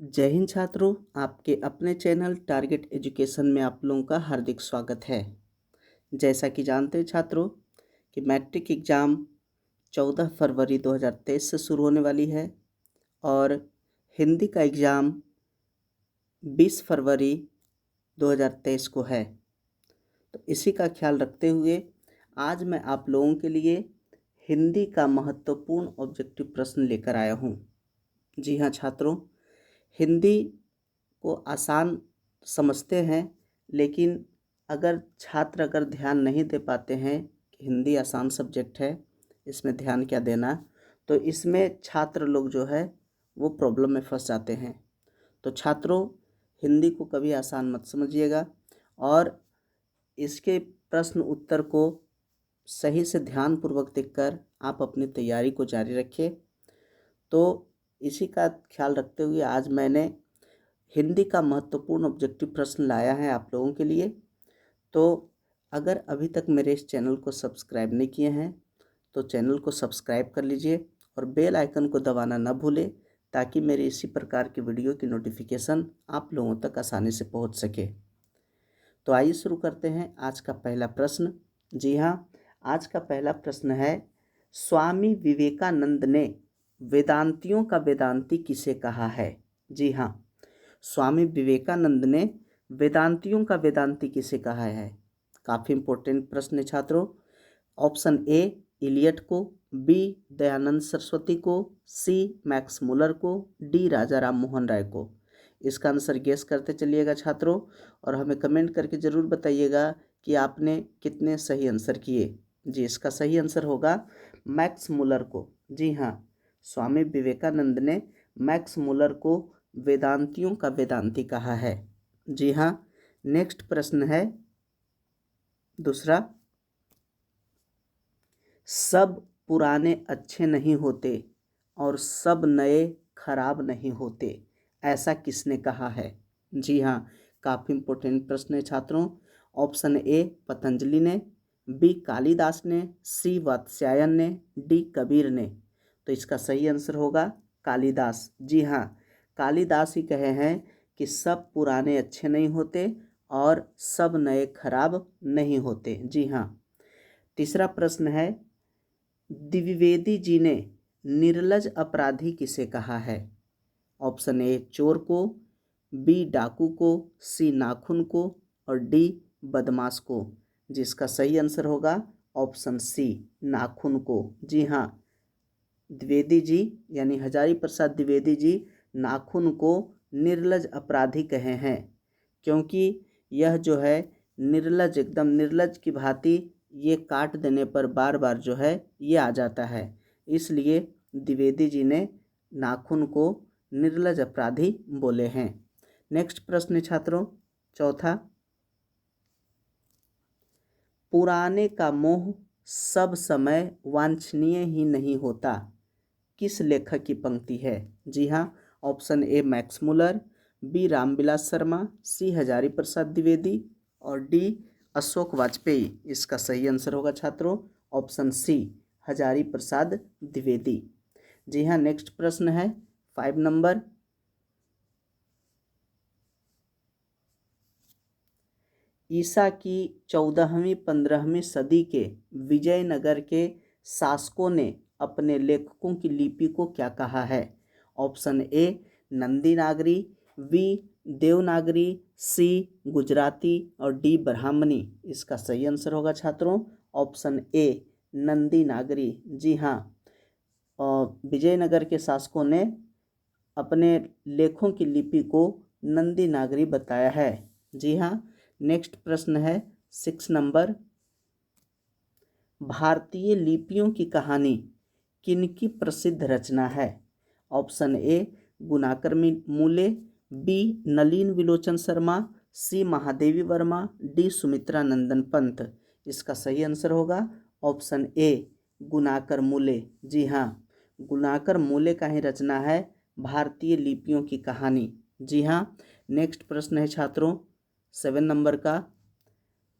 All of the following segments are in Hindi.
जय हिंद छात्रों, आपके अपने चैनल टारगेट एजुकेशन में आप लोगों का हार्दिक स्वागत है। जैसा कि जानते हैं छात्रों कि मैट्रिक एग्ज़ाम 14 फरवरी 2023 से शुरू होने वाली है और हिंदी का एग्ज़ाम 20 फरवरी 2023 को है। तो इसी का ख्याल रखते हुए आज मैं आप लोगों के लिए हिंदी का महत्वपूर्ण ऑब्जेक्टिव प्रश्न लेकर आया हूँ। जी हाँ छात्रों, हिंदी को आसान समझते हैं, लेकिन अगर छात्र ध्यान नहीं दे पाते हैं कि हिंदी आसान सब्जेक्ट है, इसमें ध्यान क्या देना, तो इसमें छात्र लोग जो है वो प्रॉब्लम में फंस जाते हैं। तो छात्रों, हिंदी को कभी आसान मत समझिएगा और इसके प्रश्न उत्तर को सही से ध्यानपूर्वक देखकर आप अपनी तैयारी को जारी रखिए। तो इसी का ख्याल रखते हुए आज मैंने हिंदी का महत्वपूर्ण ऑब्जेक्टिव प्रश्न लाया है आप लोगों के लिए। तो अगर अभी तक मेरे इस चैनल को सब्सक्राइब नहीं किए हैं तो चैनल को सब्सक्राइब कर लीजिए और बेल आइकन को दबाना न भूलें, ताकि मेरी इसी प्रकार की वीडियो की नोटिफिकेशन आप लोगों तक आसानी से पहुंच सके। तो आइए शुरू करते हैं आज का पहला प्रश्न। जी हाँ, आज का पहला प्रश्न है, स्वामी विवेकानंद ने वेदांतियों का वेदांती किसे कहा है? जी हाँ, स्वामी विवेकानंद ने वेदांतियों का वेदांती किसे कहा है? काफ़ी इम्पोर्टेंट प्रश्न है छात्रों। ऑप्शन ए इलियट को, बी दयानंद सरस्वती को, सी मैक्स मुलर को, डी राजा राम मोहन राय को। इसका आंसर गेस करते चलिएगा छात्रों और हमें कमेंट करके ज़रूर बताइएगा कि आपने कितने सही आंसर किए। जी, इसका सही आंसर होगा मैक्स मुलर को। जी हाँ, स्वामी विवेकानंद ने मैक्स मुलर को वेदांतियों का वेदांती कहा है। जी हाँ, नेक्स्ट प्रश्न है दूसरा, सब पुराने अच्छे नहीं होते और सब नए खराब नहीं होते, ऐसा किसने कहा है? जी हाँ, काफ़ी इम्पोर्टेंट प्रश्न है छात्रों। ऑप्शन ए पतंजलि ने, बी कालिदास ने, सी वात्स्यायन ने, डी कबीर ने। तो इसका सही आंसर होगा कालिदास। जी हाँ, कालिदास ही कहे हैं कि सब पुराने अच्छे नहीं होते और सब नए खराब नहीं होते। जी हाँ, तीसरा प्रश्न है, द्विवेदी जी ने निर्लज अपराधी किसे कहा है? ऑप्शन ए चोर को, बी डाकू को, सी नाखून को और डी बदमाश को। जिसका सही आंसर होगा ऑप्शन सी नाखून को। जी हाँ, द्विवेदी जी यानी हजारी प्रसाद द्विवेदी जी नाखून को निर्लज अपराधी कहे हैं, क्योंकि यह जो है निर्लज, एकदम निर्लज की भांति ये काट देने पर बार बार जो है ये आ जाता है, इसलिए द्विवेदी जी ने नाखून को निर्लज अपराधी बोले हैं। नेक्स्ट प्रश्न छात्रों, चौथा, पुराने का मोह सब समय वांछनीय ही नहीं होता, किस लेखक की पंक्ति है? जी हाँ, option A Max Muller, B Ramvilas Sharma, C Hazari Prasad Dwivedi और डी अशोक वाजपेयी। इसका सही आंसर होगा छात्रों ऑप्शन सी हजारी प्रसाद द्विवेदी। जी हाँ, नेक्स्ट प्रश्न है 5 नंबर, ईसा की 14वीं 15वीं सदी के विजयनगर के शासकों ने अपने लेखकों की लिपि को क्या कहा है? Option A Nandi Nagari, B Devanagari, C Gujarati और डी ब्राह्मणी। इसका सही आंसर होगा छात्रों ऑप्शन ए नंदी नागरी। जी हाँ, विजयनगर के शासकों ने अपने लेखों की लिपि को नंदी नागरी बताया है। जी हाँ, नेक्स्ट प्रश्न है 6 नंबर, भारतीय लिपियों की कहानी किनकी प्रसिद्ध रचना है? ऑप्शन ए गुणाकर मूले, बी नलिन विलोचन शर्मा, सी महादेवी वर्मा, डी सुमित्रा नंदन पंत। इसका सही आंसर होगा ऑप्शन ए गुणाकर मूले। जी हाँ, गुणाकर मूले का ही रचना है भारतीय लिपियों की कहानी। जी हाँ, नेक्स्ट प्रश्न है छात्रों 7 नंबर का,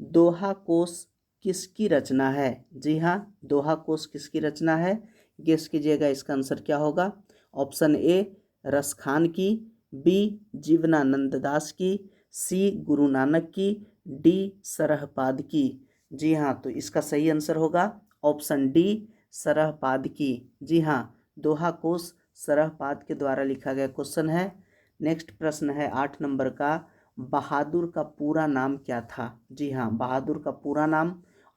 दोहा कोश किसकी रचना है? जी हाँ, दोहा कोश किसकी रचना है? गेस कीजिएगा इसका आंसर क्या होगा। ऑप्शन ए रसखान की, बी जीवनानंद दास की, सी गुरु नानक की, डी सरहपाद की। जी हाँ, तो इसका सही आंसर होगा ऑप्शन डी सरहपाद की। जी हाँ, दोहा कोश सरहपाद के द्वारा लिखा गया क्वेश्चन है। नेक्स्ट प्रश्न है 8 नंबर का, बहादुर का पूरा नाम क्या था? जी हाँ, बहादुर का पूरा नाम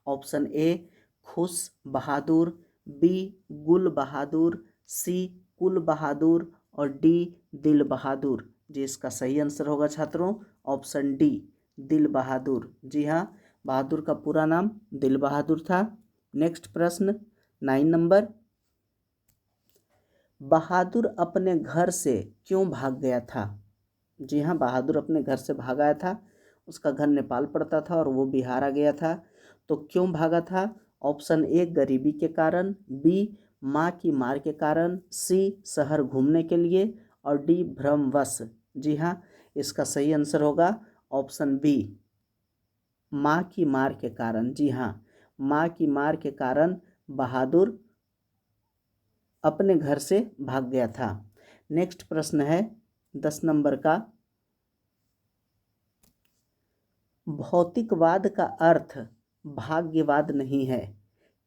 ऑप्शन ए खुश बहादुर, बी गुल बहादुर, सी कुल बहादुर और डी दिल बहादुर। जी इसका सही आंसर होगा छात्रों ऑप्शन डी दिल बहादुर। जी हाँ, बहादुर का पूरा नाम दिल बहादुर था। नेक्स्ट प्रश्न 9 नंबर, बहादुर अपने घर से क्यों भाग गया था? जी हाँ, बहादुर अपने घर से भागा था। उसका घर नेपाल पड़ता था और वो बिहार आ गया था। तो क्यों भागा था? ऑप्शन ए गरीबी के कारण, बी माँ की मार के कारण, सी शहर घूमने के लिए और डी भ्रमवश। जी हाँ, इसका सही आंसर होगा ऑप्शन बी माँ की मार के कारण। जी हाँ, माँ की मार के कारण बहादुर अपने घर से भाग गया था। नेक्स्ट प्रश्न है 10 नंबर का, भौतिकवाद का अर्थ भाग्यवाद नहीं है,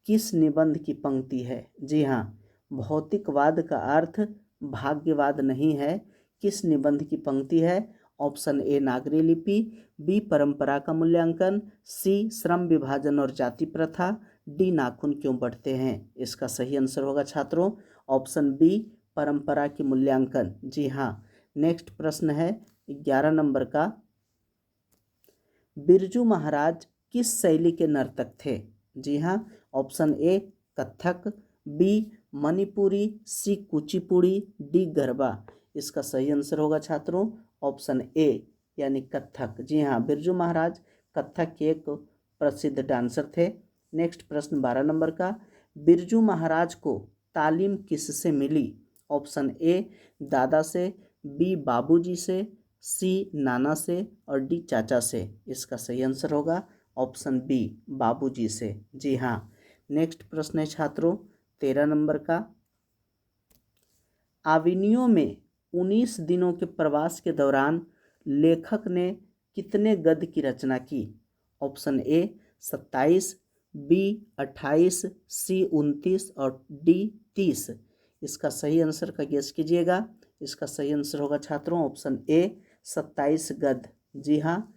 किस निबंध की पंक्ति है? जी हाँ, भौतिकवाद का अर्थ भाग्यवाद नहीं है, किस निबंध की पंक्ति है? ऑप्शन ए नागरी लिपि, बी परंपरा का मूल्यांकन, सी श्रम विभाजन और जाति प्रथा, डी नाखून क्यों बढ़ते हैं। इसका सही आंसर होगा छात्रों ऑप्शन बी परंपरा के मूल्यांकन। जी हाँ, नेक्स्ट प्रश्न है 11 नंबर का, बिरजू महाराज किस शैली के नर्तक थे? जी हाँ, option A Kathak, B Manipuri, C Kuchipudi, D Garba. इसका सही आंसर होगा छात्रों ऑप्शन ए यानी कथक। जी हाँ, बिरजू महाराज कथक के एक प्रसिद्ध डांसर थे। नेक्स्ट प्रश्न 12 नंबर का, बिरजू महाराज को तालीम किससे मिली? ऑप्शन ए दादा से, बी बाबूजी से, सी नाना से और डी चाचा से। इसका सही आंसर होगा ऑप्शन बी बाबूजी से। जी हाँ, नेक्स्ट प्रश्न है छात्रों 13 नंबर का, आविनियो में 19 दिनों के प्रवास के दौरान लेखक ने कितने गद्य की रचना की? ऑप्शन ए 27, बी 28, सी 29 और डी 30। इसका सही आंसर का गेस कीजिएगा। इसका सही आंसर होगा छात्रों ऑप्शन ए 27 गद्य। जी हाँ,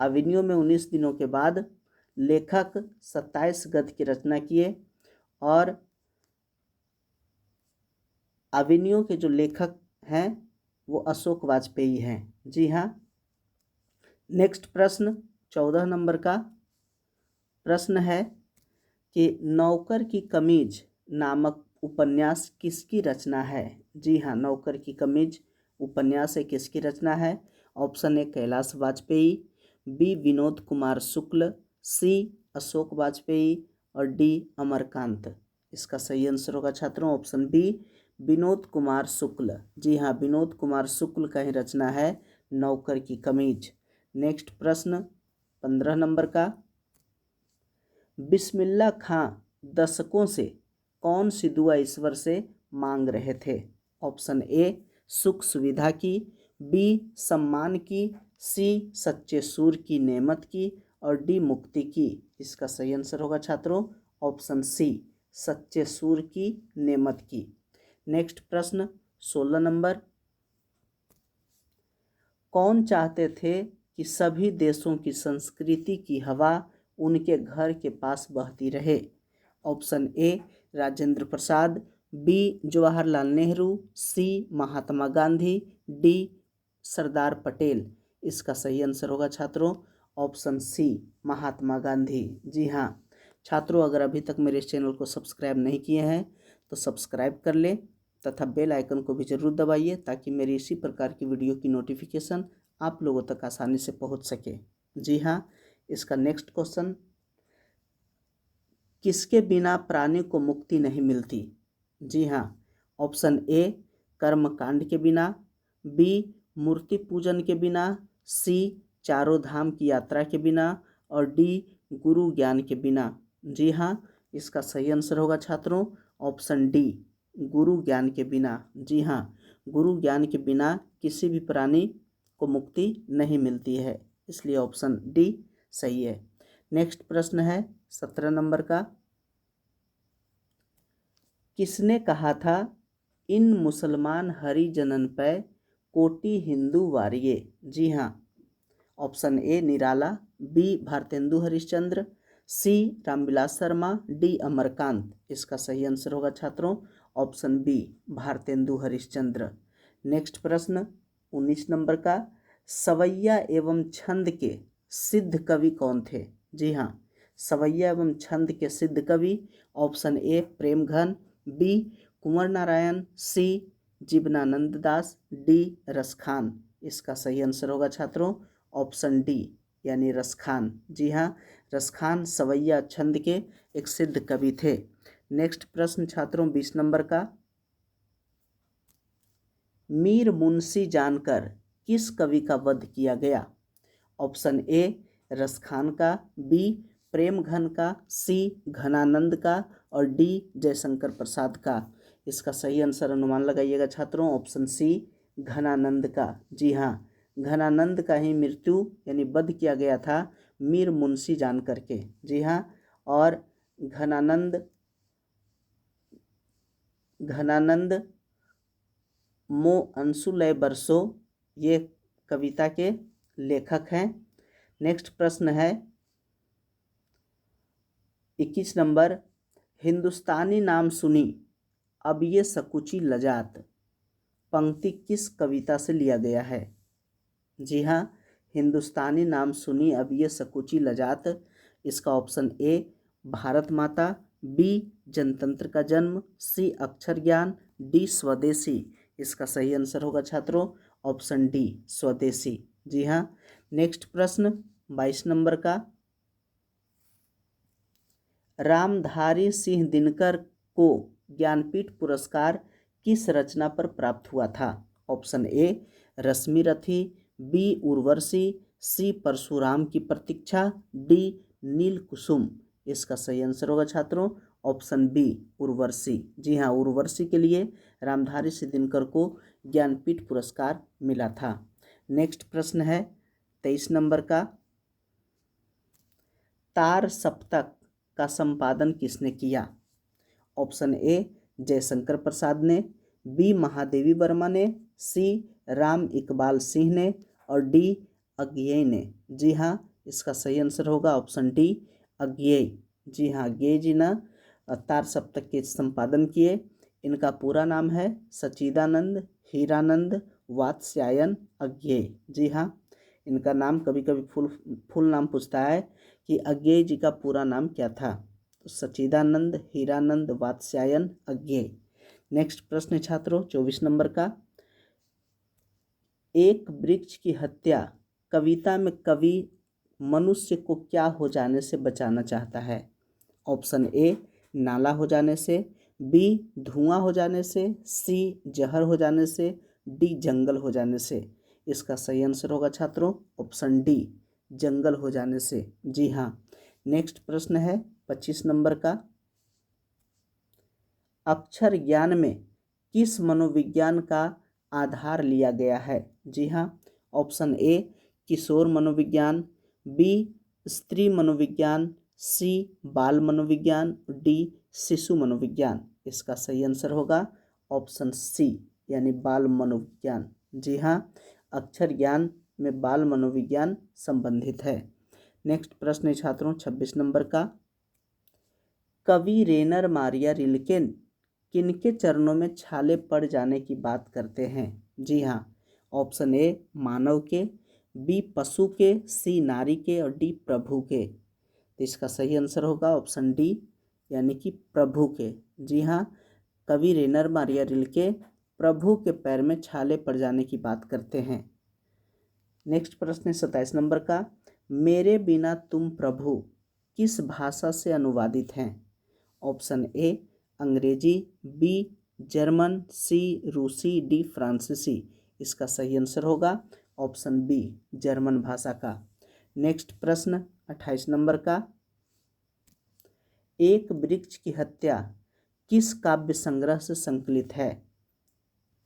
अविनियो में 19 दिनों के बाद लेखक 27 गद्य की रचना किए और अविनियो के जो लेखक हैं वो अशोक वाजपेयी हैं। जी हाँ, नेक्स्ट प्रश्न 14 नंबर का प्रश्न है कि नौकर की कमीज नामक उपन्यास किसकी रचना है? जी हाँ, नौकर की कमीज उपन्यास है किसकी रचना है? Option A Kailash Vajpeyi, B Vinod Kumar Shukla, C Ashok Vajpeyi और डी अमरकांत। इसका सही आंसर होगा छात्रों ऑप्शन बी विनोद कुमार शुक्ल। जी हाँ, विनोद कुमार शुक्ल का ही रचना है नौकर की कमीज। नेक्स्ट प्रश्न 15 नंबर का, बिस्मिल्लाह खां दशकों से कौन सी दुआ ईश्वर से मांग रहे थे? ऑप्शन ए सुख सुविधा की, बी सम्मान की, सी सच्चे सूर की नेमत की और डी मुक्ति की। इसका सही आंसर होगा छात्रों ऑप्शन सी सच्चे सूर की नेमत की। नेक्स्ट प्रश्न 16 नंबर, कौन चाहते थे कि सभी देशों की संस्कृति की हवा उनके घर के पास बहती रहे? Option A Rajendra Prasad, B Jawaharlal Nehru, C Mahatma Gandhi, D Sardar Patel. इसका सही आंसर होगा छात्रों ऑप्शन सी महात्मा गांधी। जी हाँ छात्रों, अगर अभी तक मेरे इस चैनल को सब्सक्राइब नहीं किए हैं तो सब्सक्राइब कर लें तथा बेल आइकन को भी ज़रूर दबाइए ताकि मेरी इसी प्रकार की वीडियो की नोटिफिकेशन आप लोगों तक आसानी से पहुंच सके। जी हाँ, इसका नेक्स्ट क्वेश्चन, किसके बिना प्राणी को मुक्ति नहीं मिलती? जी हाँ, ऑप्शन ए कर्मकांड के बिना, बी मूर्ति पूजन के बिना, सी चारों धाम की यात्रा के बिना और डी गुरु ज्ञान के बिना। जी हाँ, इसका सही आंसर होगा छात्रों ऑप्शन डी गुरु ज्ञान के बिना। जी हाँ, गुरु ज्ञान के बिना किसी भी प्राणी को मुक्ति नहीं मिलती है, इसलिए ऑप्शन डी सही है। नेक्स्ट प्रश्न है 17 नंबर का, किसने कहा था इन मुसलमान हरिजनन पे कोटि हिंदू वारिये? जी हाँ, option A Nirala, B Bharatendu Harishchandra, C Ramvilas Sharma, D Amarkant. इसका सही आंसर होगा छात्रों option B Bharatendu Harishchandra. Next प्रश्न 19 नंबर का, सवैया एवं छंद के सिद्ध कवि कौन थे? जी हाँ, सवैया एवं छंद के सिद्ध कवि option A Premghan, B Kunwar Narayan, C Jibanananda Das, D Raskhan. इसका सही आंसर होगा छात्रों ऑप्शन डी यानी रसखान। जी हाँ, रसखान सवैया छंद के एक सिद्ध कवि थे। नेक्स्ट प्रश्न छात्रों 20 नंबर का, मीर मुंशी जानकर किस कवि का वध किया गया? ऑप्शन ए रसखान का, बी प्रेमघन का, सी घनानंद का और डी जयशंकर प्रसाद का। इसका सही आंसर अनुमान लगाइएगा छात्रों ऑप्शन सी घनानंद का। जी हाँ, घनानंद का ही मृत्यु यानी वध किया गया था मीर मुंशी जानकर के। जी हाँ, और घनानंद मो अंशुलय बरसो ये कविता के लेखक हैं। नेक्स्ट प्रश्न है 21 नंबर, हिंदुस्तानी नाम सुनी अब ये सकुची लजात पंक्ति किस कविता से लिया गया है? जी हाँ, हिंदुस्तानी नाम सुनी अब ये सकुची लजात। इसका ऑप्शन ए भारत माता, बी जनतंत्र का जन्म, सी अक्षर ज्ञान, डी स्वदेशी। इसका सही आंसर होगा छात्रों ऑप्शन डी स्वदेशी। जी हाँ, नेक्स्ट प्रश्न 22 नंबर का, रामधारी सिंह दिनकर को ज्ञानपीठ पुरस्कार किस रचना पर प्राप्त हुआ था? ऑप्शन ए रश्मि रथी, बी उर्वशी, सी परशुराम की प्रतीक्षा, डी नील कुसुम। इसका सही आंसर होगा छात्रों ऑप्शन बी उर्वशी। जी हाँ, उर्वशी के लिए रामधारी सिंह दिनकर को ज्ञानपीठ पुरस्कार मिला था। नेक्स्ट प्रश्न है 23 नंबर का, तार सप्तक का संपादन किसने किया? ऑप्शन ए जयशंकर प्रसाद ने, बी महादेवी वर्मा ने, सी राम इकबाल सिंह ने और डी अज्ञेय ने। जी हाँ, इसका सही आंसर होगा ऑप्शन डी अज्ञेय। जी हाँ, अज्ञेय जी ने तार सप्तक के संपादन किए। इनका पूरा नाम है सच्चिदानंद हीरानंद वात्स्यायन अज्ञेय। जी हाँ, इनका नाम कभी कभी फुल नाम पूछता है कि अज्ञेय जी का पूरा नाम क्या था, तो सच्चिदानंद हीरानंद वात्स्यायन अज्ञेय। नेक्स्ट प्रश्न छात्रों 24 नंबर का, एक वृक्ष की हत्या कविता में कवि मनुष्य को क्या हो जाने से बचाना चाहता है? ऑप्शन ए नाला हो जाने से, बी धुआं हो जाने से, सी जहर हो जाने से, डी जंगल हो जाने से। इसका सही आंसर होगा छात्रों ऑप्शन डी जंगल हो जाने से। जी हाँ, नेक्स्ट प्रश्न है 25 नंबर का, अक्षर ज्ञान में किस मनोविज्ञान का आधार लिया गया है? जी हाँ, ऑप्शन ए किशोर मनोविज्ञान, बी स्त्री मनोविज्ञान, सी बाल मनोविज्ञान, डी शिशु मनोविज्ञान। इसका सही आंसर होगा ऑप्शन सी यानी बाल मनोविज्ञान। जी हाँ, अक्षर ज्ञान में बाल मनोविज्ञान संबंधित है। नेक्स्ट प्रश्न छात्रों 26 नंबर का, कवि रेनर मारिया रिल्के किनके चरणों में छाले पड़ जाने की बात करते हैं? जी हाँ, ऑप्शन ए मानव के, बी पशु के, सी नारी के और डी प्रभु के। तो इसका सही आंसर होगा ऑप्शन डी यानी कि प्रभु के। जी हाँ, कवि रेनर मारिया रिल्के प्रभु के पैर में छाले पड़ जाने की बात करते हैं। नेक्स्ट प्रश्न 27 नंबर का, मेरे बिना तुम प्रभु किस भाषा से अनुवादित हैं? ऑप्शन ए अंग्रेजी, बी जर्मन, सी रूसी, डी फ्रांसीसी। इसका सही आंसर होगा ऑप्शन बी जर्मन भाषा का। नेक्स्ट प्रश्न 28 नंबर का, एक वृक्ष की हत्या किस काव्य संग्रह से संकलित है?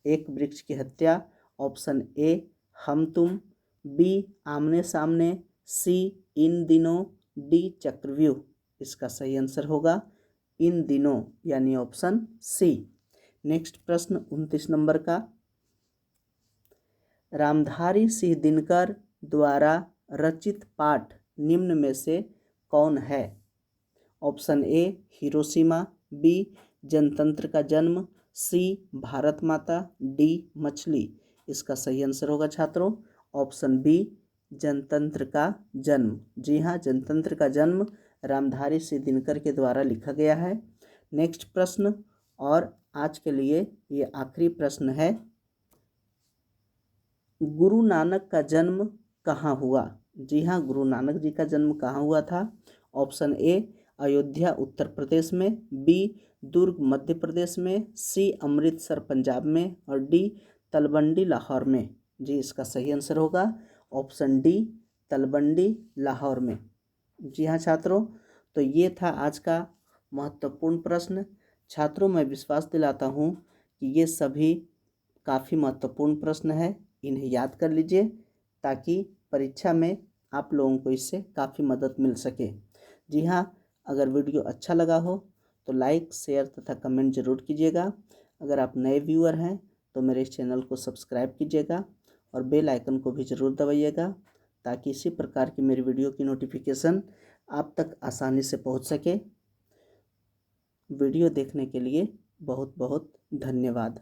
एक वृक्ष की हत्या, ऑप्शन ए हम तुम, बी आमने सामने, सी इन दिनों, डी चक्रव्यूह। इसका सही आंसर होगा इन दिनों यानी ऑप्शन सी। नेक्स्ट प्रश्न 29 नंबर का, रामधारी सिंह दिनकर द्वारा रचित पाठ निम्न में से कौन है? ऑप्शन ए हिरोशिमा, बी जनतंत्र का जन्म, सी भारत माता, डी मछली। इसका सही आंसर होगा छात्रों ऑप्शन बी जनतंत्र का जन्म। जी हाँ, जनतंत्र का जन्म रामधारी सिंह दिनकर के द्वारा लिखा गया है। नेक्स्ट प्रश्न और आज के लिए ये आखिरी प्रश्न है, गुरु नानक का जन्म कहाँ हुआ? जी हाँ, गुरु नानक जी का जन्म कहाँ हुआ था? ऑप्शन ए अयोध्या उत्तर प्रदेश में, बी दुर्ग मध्य प्रदेश में, सी अमृतसर पंजाब में और डी तलवंडी लाहौर में। जी इसका सही आंसर होगा ऑप्शन डी तलवंडी लाहौर में। जी हाँ छात्रों, तो ये था आज का महत्वपूर्ण प्रश्न। छात्रों, मैं विश्वास दिलाता हूँ कि ये सभी काफ़ी महत्वपूर्ण प्रश्न है, इन्हें याद कर लीजिए ताकि परीक्षा में आप लोगों को इससे काफ़ी मदद मिल सके। जी हाँ, अगर वीडियो अच्छा लगा हो तो लाइक शेयर तथा कमेंट ज़रूर कीजिएगा। अगर आप नए व्यूअर हैं तो मेरे इस चैनल को सब्सक्राइब कीजिएगा और बेल आइकन को भी ज़रूर दबाइएगा ताकि इसी प्रकार की मेरी वीडियो की नोटिफिकेशन आप तक आसानी से पहुंच सके। वीडियो देखने के लिए बहुत बहुत धन्यवाद।